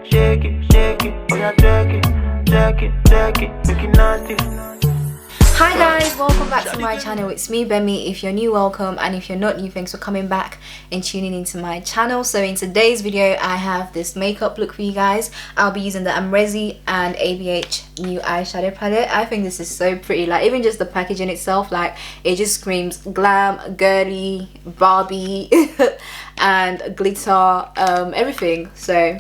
shake it, shake it, oh yeah, take it, take it, take it, make it nasty. Hi guys, welcome back to my channel. It's me, Bemi. If you're new, welcome, and if you're not new, thanks for coming back and tuning into my channel. So in today's video, I have this makeup look for you guys. I'll be using the Amrezy and ABH new eyeshadow palette. I think this is so pretty. Like, even just the packaging itself, like, it just screams glam, girly, Barbie, and glitter, everything. So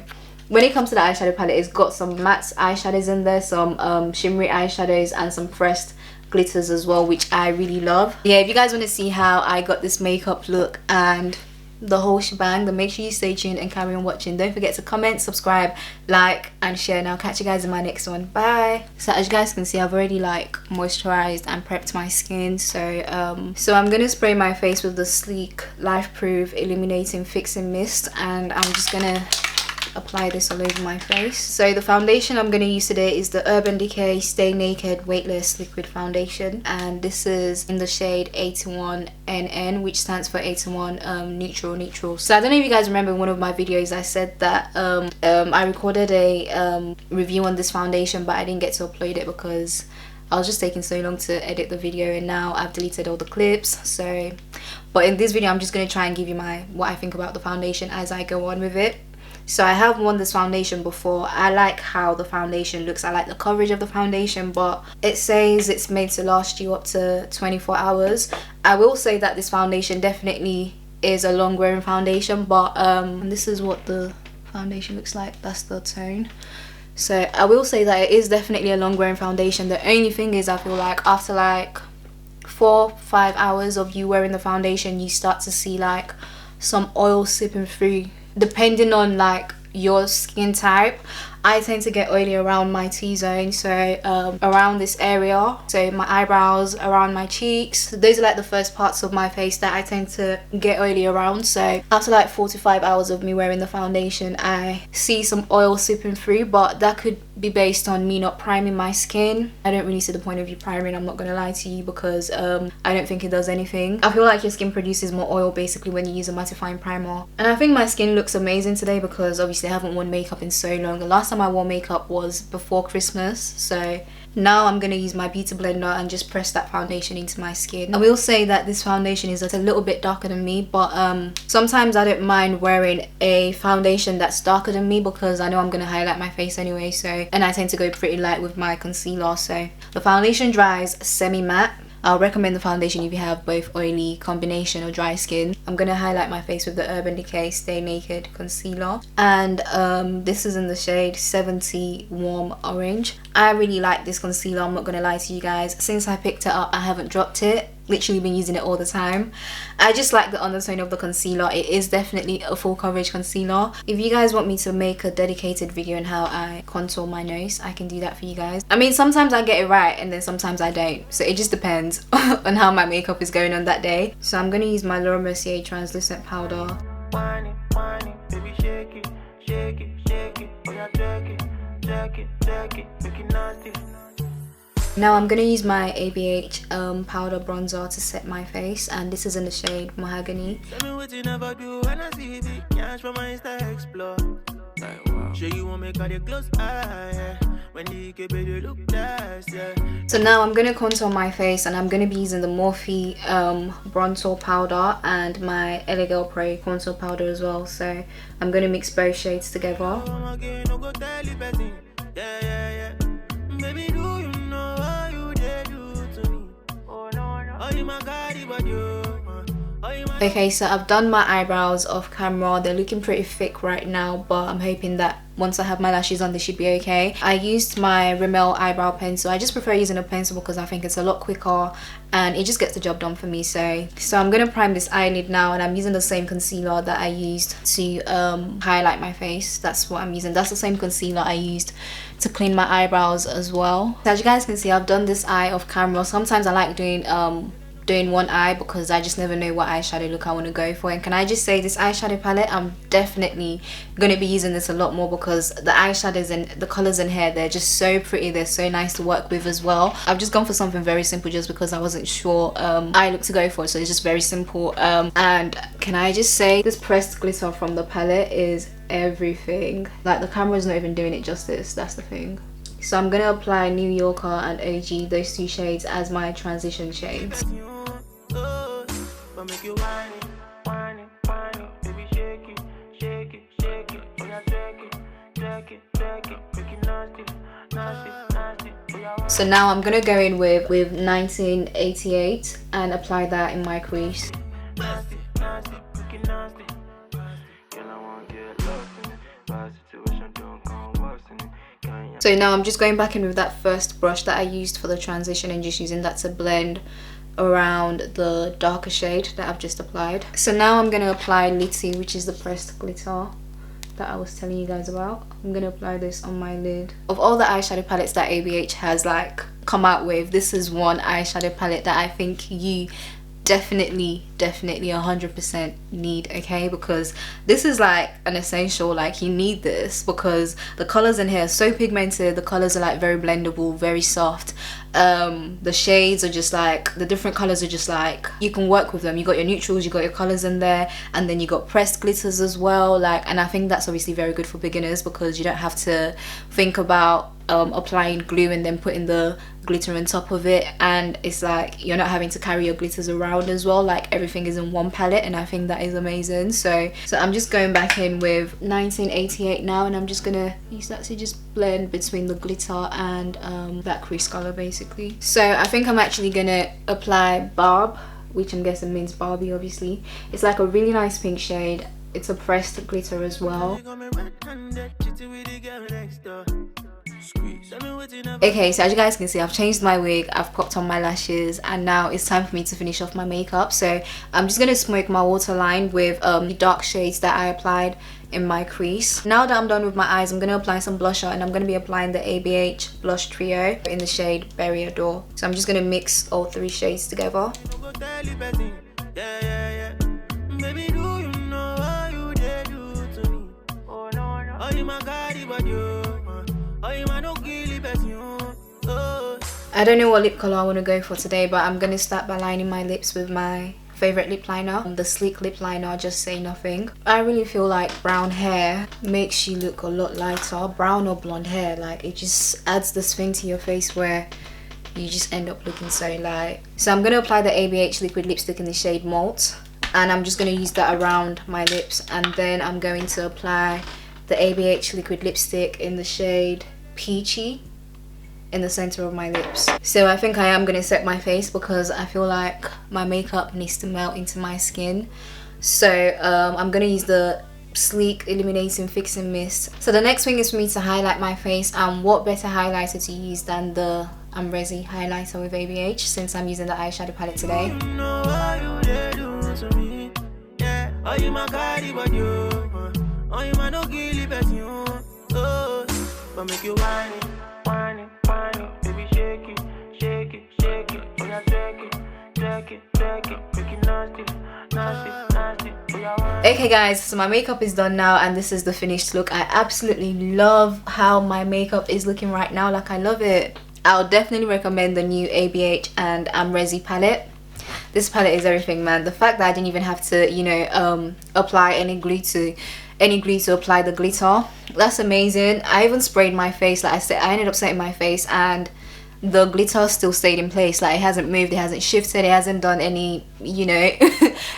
when it comes to the eyeshadow palette, it's got some matte eyeshadows in there, some shimmery eyeshadows, and some pressed glitters as well, which I really love. Yeah, if you guys want to see how I got this makeup look and the whole shebang, then make sure you stay tuned and carry on watching. Don't forget to comment, subscribe, like, and share. And I'll catch you guys in my next one. Bye. So as you guys can see, I've already like moisturized and prepped my skin. So I'm gonna spray my face with the Sleek Life Proof Illuminating Fixing Mist, and I'm just gonna apply this all over my face. So the foundation I'm going to use today is the Urban Decay Stay Naked Weightless Liquid Foundation, and this is in the shade 81NN, which stands for 81 neutral. So I don't know if you guys remember in one of my videos I said that I recorded a review on this foundation, but I didn't get to upload it because I was just taking so long to edit the video, and now I've deleted all the clips. So but in this video I'm just going to try and give you what I think about the foundation as I go on with it. So I have worn this foundation before. I like how the foundation looks. I like the coverage of the foundation, but it says it's made to last you up to 24 hours. I will say that this foundation definitely is a long wearing foundation, but this is what the foundation looks like. That's the tone. So I will say that it is definitely a long wearing foundation. The only thing is, I feel like after like 4-5 hours of you wearing the foundation, you start to see like some oil seeping through. Depending on like your skin type, I tend to get oily around my T-zone, so around this area, so my eyebrows, around my cheeks. Those are like the first parts of my face that I tend to get oily around. So after like 4 to 5 hours of me wearing the foundation, I see some oil seeping through, but that could be based on me not priming my skin. I don't really see the point of you priming, I'm not gonna lie to you, because I don't think it does anything. I feel like your skin produces more oil basically when you use a mattifying primer. And I think my skin looks amazing today because obviously I haven't worn makeup in so long. The last time I wore makeup was before Christmas, so now I'm going to use my beauty blender and just press that foundation into my skin. I will say that this foundation is a little bit darker than me, but sometimes I don't mind wearing a foundation that's darker than me because I know I'm going to highlight my face anyway, and I tend to go pretty light with my concealer. So the foundation dries semi-matte. I'll recommend the foundation if you have both oily, combination, or dry skin. I'm going to highlight my face with the Urban Decay Stay Naked Concealer, and this is in the shade 70 Warm Orange. I really like this concealer, I'm not going to lie to you guys. Since I picked it up, I haven't dropped it. Literally been using it all the time. I just like the undertone of the concealer. It is definitely a full coverage concealer. If you guys want me to make a dedicated video on how I contour my nose, I can do that for you guys. I mean, sometimes I get it right and then sometimes I don't, so it just depends on how my makeup is going on that day. So I'm going to use my MERCIER translucent powder. Baby, shake it, shake it, shake it, oh yeah, take it, take it, take it, make it nasty. Now I'm going to use my ABH powder bronzer to set my face, and this is in the shade Mahogany. So now I'm going to contour my face, and I'm going to be using the Morphe Brontour powder and my LA Pro contour powder as well. So I'm going to mix both shades together. Okay, so I've done my eyebrows off camera. They're looking pretty thick right now, but I'm hoping that once I have my lashes on, they should be okay. I used my Rimmel eyebrow pencil. I just prefer using a pencil because I think it's a lot quicker and it just gets the job done for me. So I'm gonna prime this eyelid now, and I'm using the same concealer that I used to highlight my face. That's what I'm using. That's the same concealer I used to clean my eyebrows as well. So as you guys can see, I've done this eye off camera. Sometimes I like doing one eye because I just never know what eyeshadow look I want to go for. And can I just say, this eyeshadow palette, I'm definitely going to be using this a lot more because the eyeshadows and the colors in here, they're just so pretty. They're so nice to work with as well. I've just gone for something very simple just because I wasn't sure eye look to go for, so it's just very simple. And can I just say, this pressed glitter from the palette is everything. Like the camera's not even doing it justice, that's the thing. So I'm gonna apply New Yorker and OG, those two shades, as my transition shades. So now I'm gonna go in with 1988 and apply that in my crease. So now I'm just going back in with that first brush that I used for the transition and just using that to blend around the darker shade that I've just applied. So now I'm going to apply Litty, which is the pressed glitter that I was telling you guys about. I'm going to apply this on my lid. Of all the eyeshadow palettes that ABH has like come out with, this is one eyeshadow palette that I think you definitely 100% need, okay? Because this is like an essential, like you need this because the colors in here are so pigmented. The colors are like very blendable, very soft. The shades are just like, the different colors are just like, you can work with them. You got your neutrals, you got your colors in there, and then you got pressed glitters as well. Like, and I think that's obviously very good for beginners because you don't have to think about applying glue and then putting the glitter on top of it, and it's like you're not having to carry your glitters around as well. Like everything is in one palette, and I think that is amazing. So I'm just going back in with 1988 now, and I'm just gonna use that to just blend between the glitter and that crease color basically. So I think I'm actually gonna apply Barb, which I'm guessing means Barbie obviously. It's like a really nice pink shade. It's a pressed glitter as well. Okay, so as you guys can see, I've changed my wig, I've popped on my lashes, and now it's time for me to finish off my makeup. So I'm just gonna smoke my waterline with the dark shades that I applied in my crease. Now that I'm done with my eyes, I'm gonna apply some blusher, and I'm gonna be applying the ABH blush trio in the shade Berry Adore. So I'm just gonna mix all three shades together. I don't know what lip color I want to go for today, but I'm going to start by lining my lips with my favorite lip liner, the Sleek lip liner, Just Say Nothing. I really feel like brown hair makes you look a lot lighter. Brown or blonde hair, like it just adds this thing to your face where you just end up looking so light. So I'm going to apply the ABH liquid lipstick in the shade Malt, and I'm just going to use that around my lips, and then I'm going to apply the ABH liquid lipstick in the shade Peachy in the center of my lips. So I think I am going to set my face because I feel like my makeup needs to melt into my skin. So I'm going to use the Sleek Illuminating Fixing Mist. So the next thing is for me to highlight my face, and what better highlighter to use than the Amrezy highlighter with ABH, since I'm using the eyeshadow palette today. Okay guys, so my makeup is done now, and this is the finished look. I absolutely love how my makeup is looking right now. Like, I love it. I'll definitely recommend the new ABH and Amrezy palette. This palette is everything, man. The fact that I didn't even have to, you know, apply any glue to apply the glitter, that's amazing. I even sprayed my face. Like I said, I ended up setting my face and the glitter still stayed in place. Like, it hasn't moved, it hasn't shifted, it hasn't done any, you know,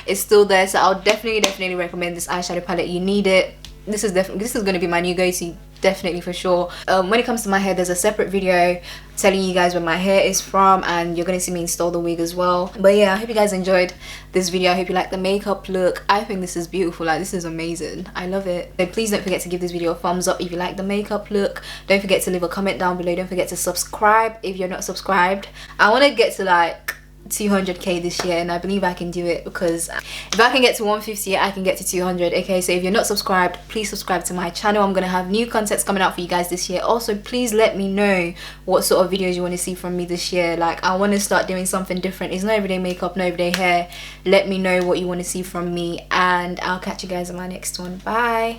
it's still there. So I'll definitely recommend this eyeshadow palette. You need it. This is going to be my new go-to, definitely, for sure. When it comes to my hair, there's a separate video telling you guys where my hair is from, and you're going to see me install the wig as well. But yeah, I hope you guys enjoyed this video. I hope you like the makeup look. I think this is beautiful. Like, this is amazing. I love it. So please don't forget to give this video a thumbs up if you like the makeup look. Don't forget to leave a comment down below. Don't forget to subscribe if you're not subscribed. I want to get to like 200k this year, and I believe I can do it, because if I can get to 150, I can get to 200. Okay, so if you're not subscribed, please subscribe to my channel. I'm gonna have new contents coming out for you guys this year. Also, please let me know what sort of videos you want to see from me this year. Like, I want to start doing something different. It's no everyday makeup, no everyday hair. Let me know what you want to see from me, and I'll catch you guys in my next one. Bye.